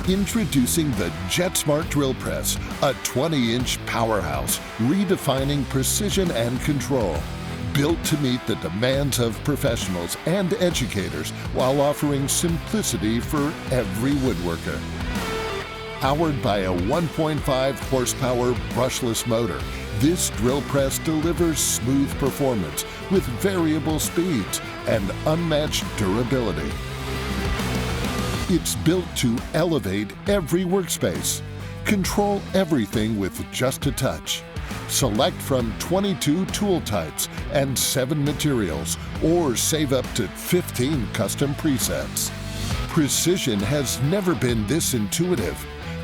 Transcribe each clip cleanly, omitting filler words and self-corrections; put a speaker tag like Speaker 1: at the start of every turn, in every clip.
Speaker 1: Introducing the JetSmart Drill Press, a 20-inch powerhouse, redefining precision and control. Built to meet the demands of professionals and educators while offering simplicity for every woodworker. Powered by a 1.5 horsepower brushless motor, this drill press delivers smooth performance with variable speeds and unmatched durability. It's built to elevate every workspace. Control everything with just a touch. Select from 22 tool types and 7 materials, or save up to 15 custom presets. Precision has never been this intuitive.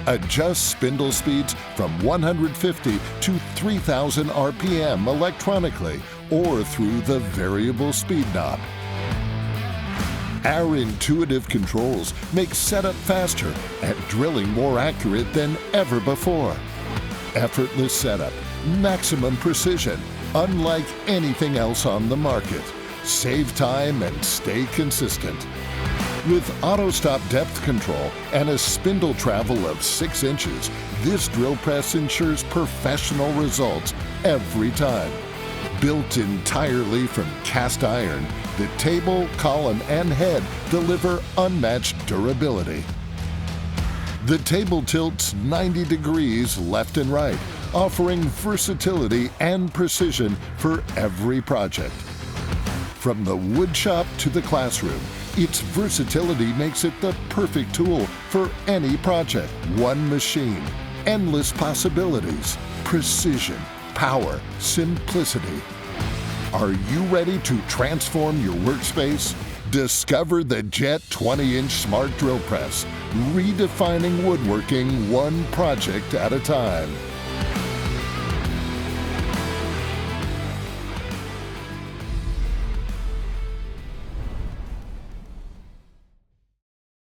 Speaker 1: Adjust spindle speeds from 150 to 3,000 RPM electronically or through the variable speed knob. Our intuitive controls make setup faster and drilling more accurate than ever before. Effortless setup, maximum precision, unlike anything else on the market. Save time and stay consistent. With auto-stop depth control and a spindle travel of 6 inches, this drill press ensures professional results every time. Built entirely from cast iron, the table, column, and head deliver unmatched durability. The table tilts 90 degrees left and right, offering versatility and precision for every project. From the wood shop to the classroom, its versatility makes it the perfect tool for any project. One machine, endless possibilities, precision, power, simplicity. Are you ready to transform your workspace? Discover the Jet 20-inch Smart Drill Press, redefining woodworking one project at a time.